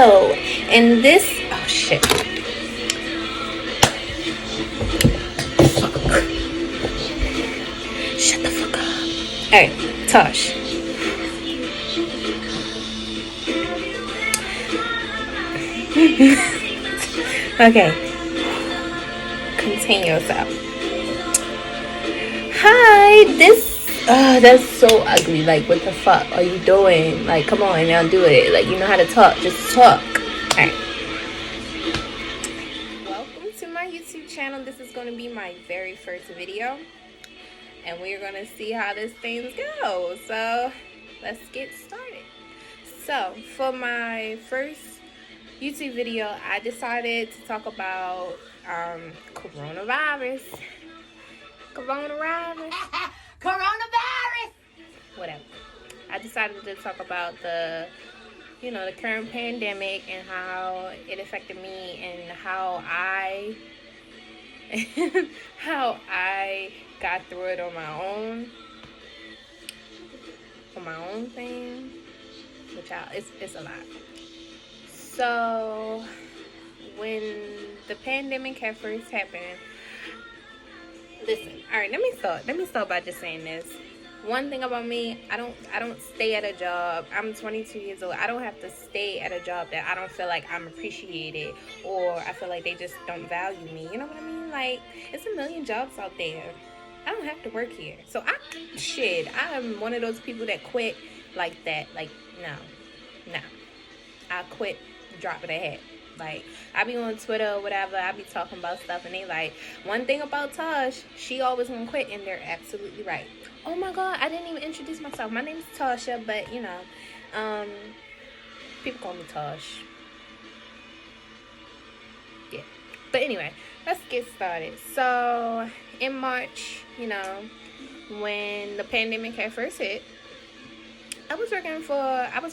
video. And this, oh shit. Fuck. Shut the fuck up. Alright, Tosh. Okay. Contain yourself. Hi, that's so ugly. Like, what the fuck are you doing? Like, come on, now do it. Like, you know how to talk. Just talk. Alright. Welcome to my YouTube channel. This is going to be my very first video. And we're going to see how this thing goes. So, let's get started. So, for my first YouTube video, I decided to talk about coronavirus. Coronavirus. Whatever. I decided to talk about the current pandemic and how it affected me and how I got through it on my own thing, which it's a lot. So when the pandemic had first happened, listen, all right, let me start by just saying this. One thing about me, I don't stay at a job. I'm 22 years old. I don't have to stay at a job that I don't feel like I'm appreciated or I feel like they just don't value me. You know what I mean? Like, it's a million jobs out there. I don't have to work here. So I'm one of those people that quit like that. Like, no. I quit dropping a hat. Like, I be on Twitter or whatever, I be talking about stuff, and they like, one thing about Tosh, she always gonna quit, and they're absolutely right. Oh my god, I didn't even introduce myself. My name is Tasha, but people call me Tosh. Yeah. But anyway, let's get started. So, in March, when the pandemic had first hit, I was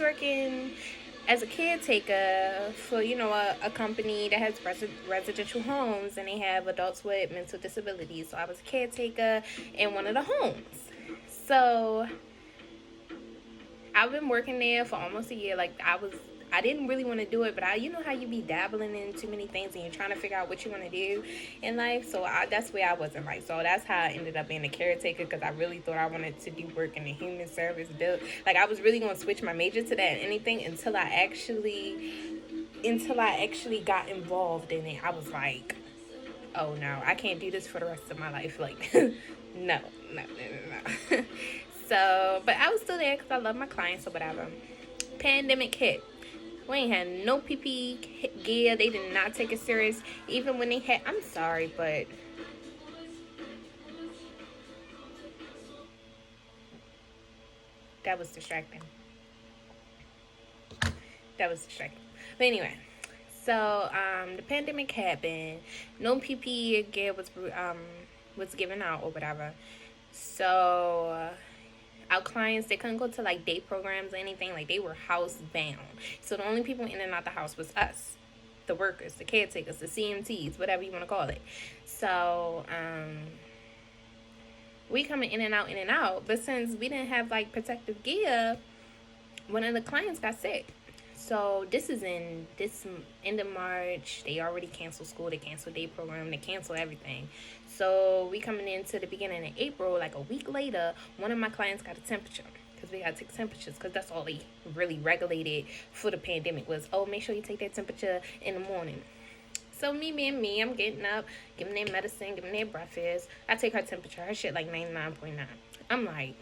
working as a caretaker for, a company that has residential homes, and they have adults with mental disabilities. So I was a caretaker in one of the homes. So I've been working there for almost a year. Like, I didn't really want to do it, but you know how you be dabbling in too many things and you're trying to figure out what you want to do in life. So that's where I was in life. So that's how I ended up being a caretaker, because I really thought I wanted to do work in the human service build. Like, I was really going to switch my major to that and anything until I actually got involved in it. I was like, oh no, I can't do this for the rest of my life. Like, no. So, but I was still there because I love my clients or whatever. Pandemic hit. We ain't had no PPE gear. They did not take it serious. Even when they had, I'm sorry, but that was distracting. But anyway, so the pandemic happened. No PPE gear was given out or whatever. So our clients, they couldn't go to like day programs or anything. Like, they were housebound. So the only people in and out the house was us, the workers, the caretakers, the CMTs, whatever you want to call it. So we coming in and out. But since we didn't have like protective gear, one of the clients got sick. So this is in this end of March. They already canceled school. They canceled day program. They canceled everything. So we coming into the beginning of April, like a week later, one of my clients got a temperature, because we got to take temperatures, because that's all they really regulated for the pandemic was, oh, make sure you take that temperature in the morning. So me being me, I'm getting up, giving them medicine, giving them breakfast. I take her temperature. Her shit like 99.9. I'm like,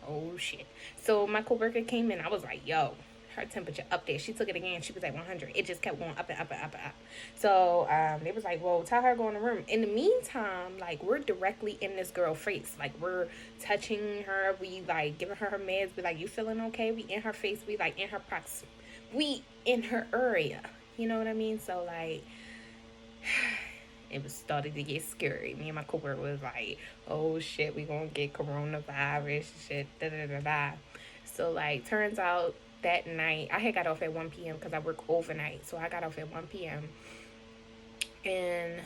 oh shit. So my coworker came in. I was like, yo, her temperature up there. She took it again. She was at 100. It just kept going up and up and up and up. So they was like, well, tell her to go in the room. In the meantime, like, we're directly in this girl's face. Like, we're touching her. We like giving her meds. We like, you feeling okay? We in her face. We like in her we in her area. You know what I mean? So like, it was starting to get scary. Me and my coworker was like, oh shit, we gonna get coronavirus shit. Da da da da. So like, turns out that night, I had got off at 1 p.m. because I work overnight. So I got off at 1 p.m. And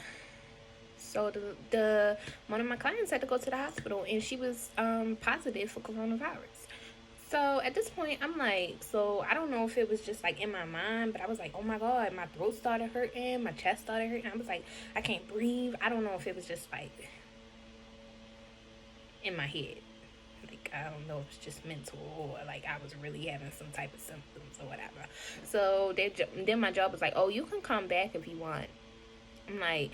so the one of my clients had to go to the hospital, and she was positive for coronavirus. So at this point, I'm like, so I don't know if it was just like in my mind, but I was like, oh my God, my throat started hurting, my chest started hurting. I was like, I can't breathe. I don't know if it was just like in my head. Like, I don't know if it's just mental or like I was really having some type of symptoms or whatever. So then my job was like, oh, you can come back if you want. I'm like,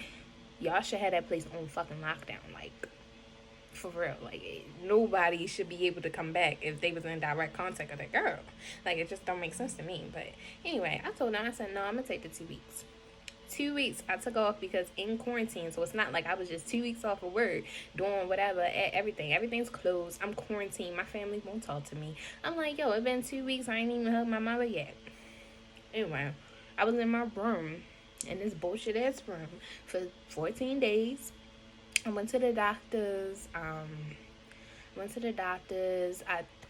y'all should have that place on fucking lockdown. Like, for real. Like, nobody should be able to come back if they was in direct contact with that girl. Like, it just don't make sense to me. But anyway, I told them, I said, no, I'm going to take the 2 weeks. 2 weeks I took off because in quarantine, so it's not like I was just 2 weeks off of work doing whatever, everything's closed. I'm quarantined, my family won't talk to me. I'm like, yo, it's been 2 weeks, I ain't even hugged my mother yet. Anyway, I was in my room, in this bullshit ass room for 14 days. I went to the doctors. I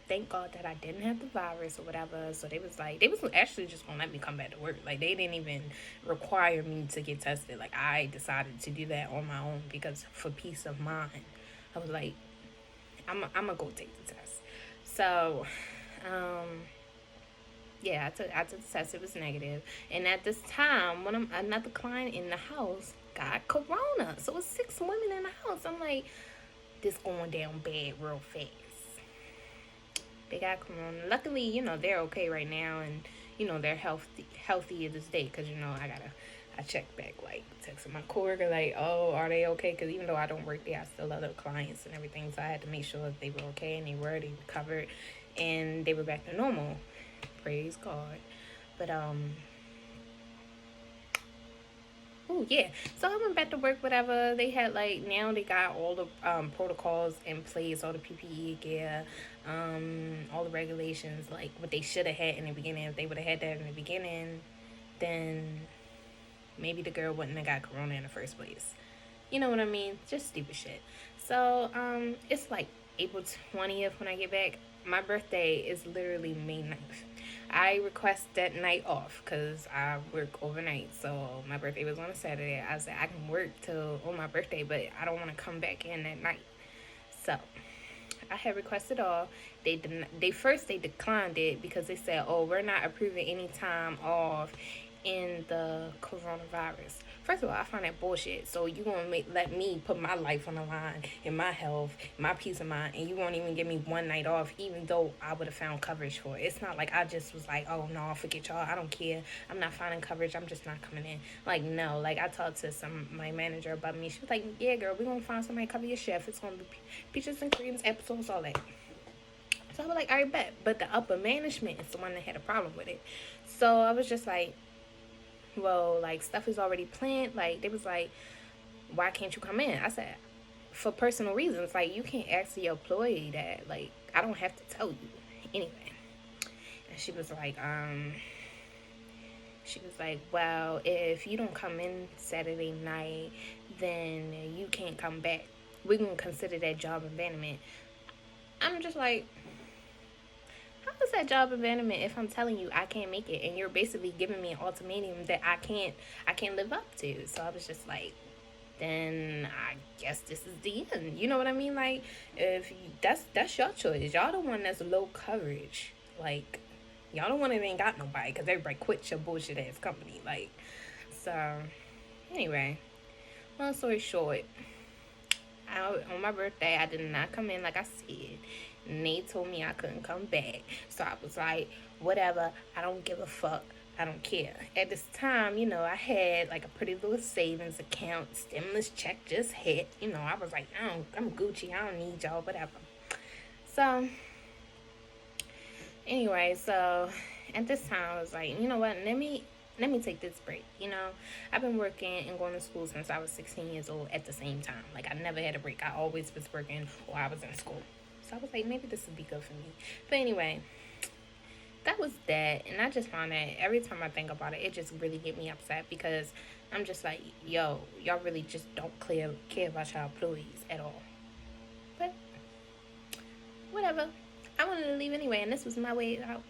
thank God that I didn't have the virus or whatever. So they was actually just gonna let me come back to work. Like, they didn't even require me to get tested. Like, I decided to do that on my own because for peace of mind. I was like, I'm gonna go take the test. So, yeah, I took the test. It was negative. And at this time, when another client in the house got corona. So it's 6 women in the house. I'm like, this going down bad real fast. They got corona. Luckily, they're okay right now, and they're healthy to this day. Cause I check back, like texting my coworker, like, oh, are they okay? Cause even though I don't work there, I still have other clients and everything. So I had to make sure that they were okay, and they recovered, and they were back to normal. Praise God. But oh yeah, so I went back to work. Whatever they had, like, now they got all the protocols in place, all the PPE gear, all the regulations, like what they should have had in the beginning. If they would have had that in the beginning, then maybe the girl wouldn't have got corona in the first place. You know what I mean? Just stupid shit. So it's like April 20th when I get back. My birthday is literally May 9th. I request that night off because I work overnight. So my birthday was on a Saturday. I said I can work till on my birthday, but I don't want to come back in that night. So I had requested off. They declined it because they said, oh, we're not approving any time off in the coronavirus. First of all, I find that bullshit. So you gonna let me put my life on the line and my health, my peace of mind, and you won't even give me one night off, even though I would have found coverage for it. It's not like I just was like, oh no, forget y'all, I don't care, I'm not finding coverage, I'm just not coming in. Like, no. Like, I talked to my manager about me. She was like, yeah, girl, we're gonna find somebody to cover your shift. It's gonna be peaches and creams, episodes, all that. So I was like, all right, bet. But the upper management is the one that had a problem with it. So I was just like, well, like, stuff is already planned. Like, they was like, why can't you come in? I said, for personal reasons. Like, you can't ask the employee that. Like, I don't have to tell you. Anyway. And she was like, well, if you don't come in Saturday night, then you can't come back. We're going to consider that job abandonment. I'm just like, how is that job abandonment if I'm telling you I can't make it and you're basically giving me an ultimatum that I can't live up to? So I was just like, then I guess this is the end. You know what I mean? Like, if that's your choice. Y'all the one that's low coverage. Like, y'all the one that ain't got nobody because everybody quit your bullshit ass company. Like, so anyway, long story short, on my birthday I did not come in like I said. And they told me I couldn't come back. So I was like, whatever, I don't give a fuck. I don't care. At this time, I had like a pretty little savings account. Stimulus check just hit. I was like, I'm Gucci. I don't need y'all, whatever. So, anyway, so at this time, I was like, you know what? Let me take this break. I've been working and going to school since I was 16 years old at the same time. Like, I never had a break. I always was working or I was in school. So I was like, maybe this would be good for me. But anyway, that was that. And I just found that every time I think about it, it just really get me upset because I'm just like, yo, y'all really just don't care about y'all employees at all. But whatever. I wanted to leave anyway, and this was my way out.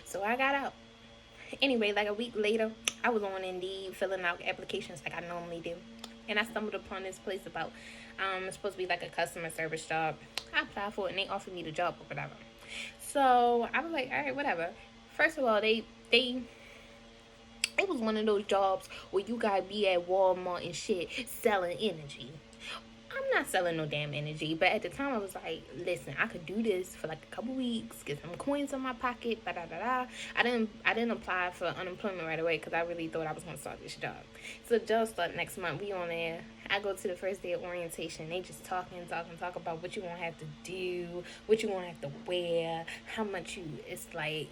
So I got out. Anyway, like a week later, I was on Indeed filling out applications like I normally do. And I stumbled upon this place about it's supposed to be like a customer service job. I applied for it and they offered me the job or whatever. So I was like, all right, whatever. First of all, they it was one of those jobs where you gotta be at Walmart and shit selling energy. I'm not selling no damn energy, but at the time I was like, listen, I could do this for like a couple weeks, get some coins in my pocket, da da da da. I didn't apply for unemployment right away because I really thought I was gonna start this job. So the job start next month. We on there. I go to the first day of orientation. They just talk about what you gonna have to do, what you gonna have to wear, how much you. It's like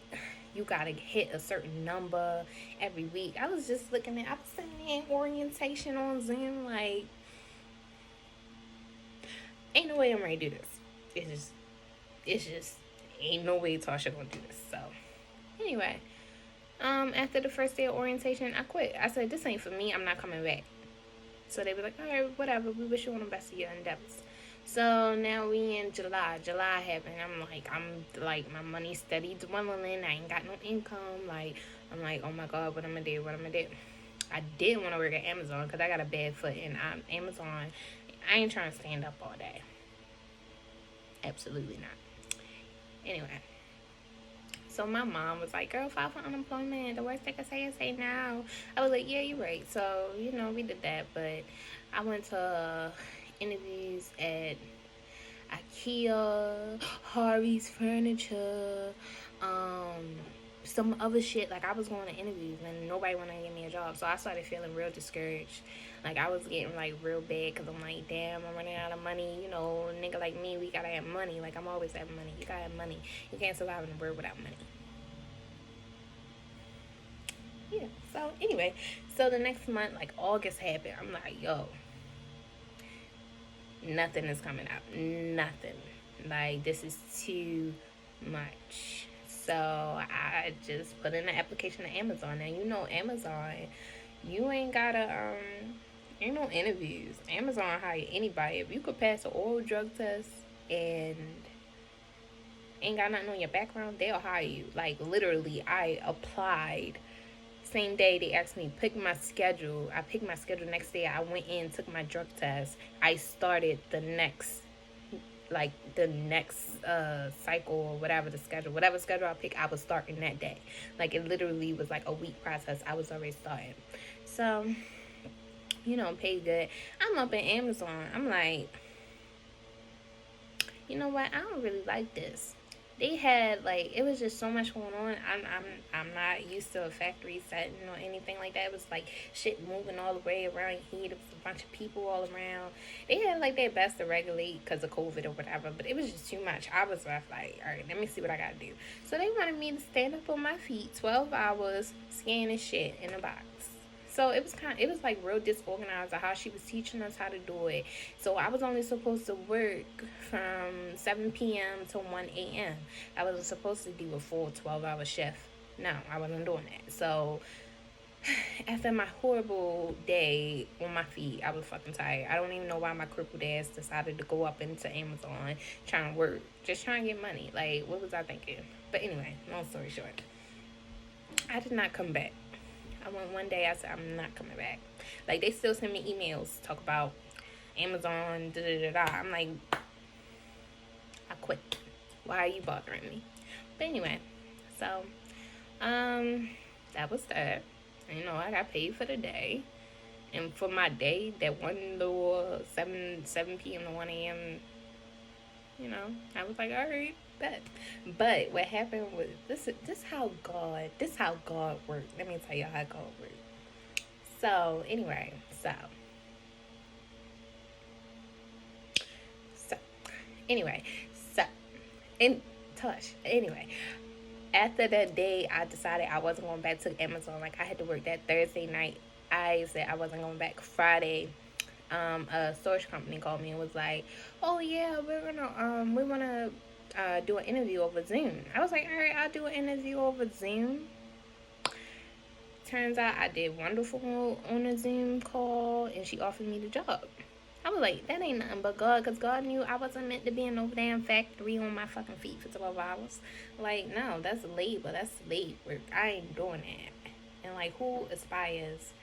you gotta hit a certain number every week. I was just looking at. I was sitting there in orientation on Zoom like. Ain't no way I'm ready to do this. It's just ain't no way Tasha gonna do this. So anyway, after the first day of orientation, I quit. I said, this ain't for me. I'm not coming back. So they were like, all right, whatever. We wish you all the best of your endeavors. So now we in July. July happened. I'm like, my money steady dwindling. I ain't got no income. I'm like, oh my God, what I'm gonna do? I did want to work at Amazon because I got a bad foot, and Amazon. I ain't trying to stand up all day. Absolutely not. Anyway. So my mom was like, girl, file for unemployment. The worst they could say is say no. I was like, yeah, you're right. So, we did that. But I went to interviews at IKEA, Harvey's Furniture, some other shit. Like, I was going to interviews and nobody wanted to give me a job. So I started feeling real discouraged. Like, I was getting, like, real bad because I'm like, damn, I'm running out of money. Nigga like me, we gotta have money. Like, I'm always having money. You gotta have money. You can't survive in the world without money. Yeah, so anyway. So the next month, like, August happened. I'm like, yo, nothing is coming out. Nothing. Like, this is too much. So I just put in an application to Amazon. Now, Amazon, you ain't gotta, ain't no interviews. Amazon hire anybody. If you could pass an oral drug test and ain't got nothing on your background, they'll hire you. Like, literally, I applied. Same day, they asked me to pick my schedule. I picked my schedule next day. I went in, took my drug test. I started the next cycle or whatever schedule I pick, I was starting that day. Like, it literally was like a week process. I was already starting. So, pay good. I'm up in Amazon. I'm like, you know what? I don't really like this. They had, like, it was just so much going on. I'm not used to a factory setting or anything like that. It was like shit moving all the way around here. There was a bunch of people all around. They had like their best to regulate because of COVID or whatever, but it was just too much. I was left like, all right, let me see what I gotta do. So they wanted me to stand up on my feet 12 hours scanning shit in a box. So it was like real disorganized of how she was teaching us how to do it. So I was only supposed to work from 7 p.m. to 1 a.m. I wasn't supposed to do a full 12-hour shift. No, I wasn't doing that. So after my horrible day on my feet, I was fucking tired. I don't even know why my crippled ass decided to go up into Amazon trying to work. Just trying to get money. Like, what was I thinking? But anyway, long story short, I did not come back. I went one day, I said, I'm not coming back. Like, they still send me emails, talk about Amazon, da-da-da-da. I'm like, I quit. Why are you bothering me? But anyway, so, that was that. I got paid for the day. And for my day, that one little 7 p.m. to 1 a.m., I was like, all right. But what happened was this how God worked. Let me tell you how God worked. So anyway, anyway, after that day, I decided I wasn't going back to Amazon. Like, I had to work that Thursday night. I said I wasn't going back Friday. A storage company called me and was like, oh yeah, we want to do an interview over Zoom. I was like, all right, I'll do an interview over Zoom. Turns out I did wonderful on a Zoom call, and she offered me the job. I was like, that ain't nothing but God, because God knew I wasn't meant to be in no damn factory on my fucking feet for 12 hours. Like, no, that's labor. That's slave work. I ain't doing that. And, like, who aspires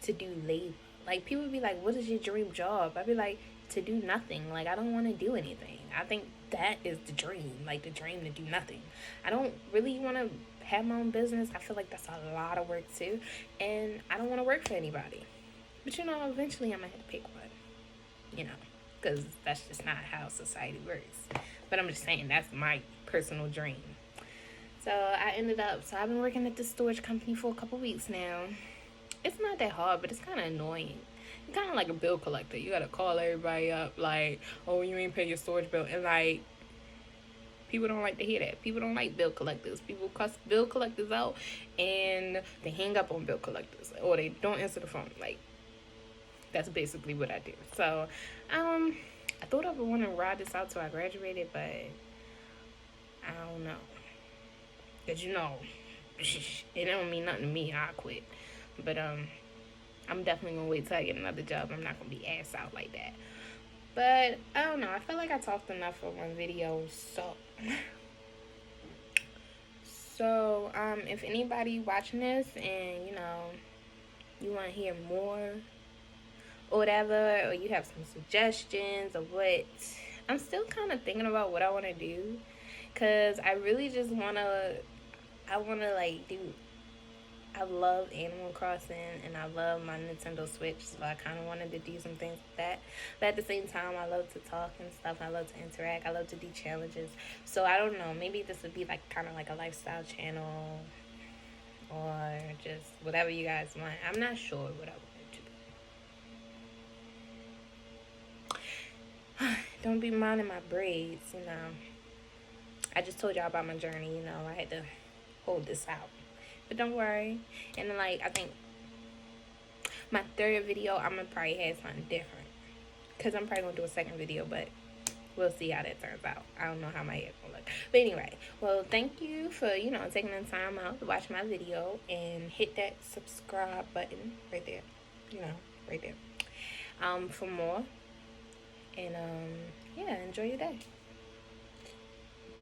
to do labor? Like, people be like, what is your dream job? I be like, to do nothing. Like, I don't want to do anything. I think that is the dream. Like, the dream to do nothing. I don't really want to have my own business. I feel like that's a lot of work too. And I don't want to work for anybody. But you know, eventually I'm going to have to pick one. You know, because that's just not how society works. But I'm just saying, that's my personal dream. So I've been working at this storage company for a couple weeks now. It's not that hard, but it's kind of annoying. It's kind of like a bill collector. You gotta call everybody up, like, oh, you ain't pay your storage bill. And, like, people don't like to hear that. People don't like bill collectors. People cuss bill collectors out, and they hang up on bill collectors, or they don't answer the phone. Like, that's basically what I do. So, I thought I would want to ride this out till I graduated, but I don't know. Because, you know, it don't mean nothing to me. I'll quit. But I'm definitely going to wait till I get another job. I'm not going to be ass out like that. But I don't know. I feel like I talked enough for one video. So, if anybody watching this and, you know, you want to hear more or whatever, or you have some suggestions of what, I'm still kind of thinking about what I want to do. Because I really just want to, like, I love Animal Crossing, and I love my Nintendo Switch, so I kind of wanted to do some things with that. But at the same time, I love to talk and stuff. I love to interact. I love to do challenges. So I don't know. Maybe this would be like kind of like a lifestyle channel, or just whatever you guys want. I'm not sure what I want to do. Don't be minding my braids, you know. I just told y'all about my journey, you know. I had to hold this out. But don't worry. And then, like, I think my third video, I'm going to probably have something different. Because I'm probably going to do a second video, but we'll see how that turns out. I don't know how my hair's going to look. But anyway, well, thank you for, you know, taking the time out to watch my video. And hit that subscribe button right there. You know, right there. For more. And, yeah, enjoy your day.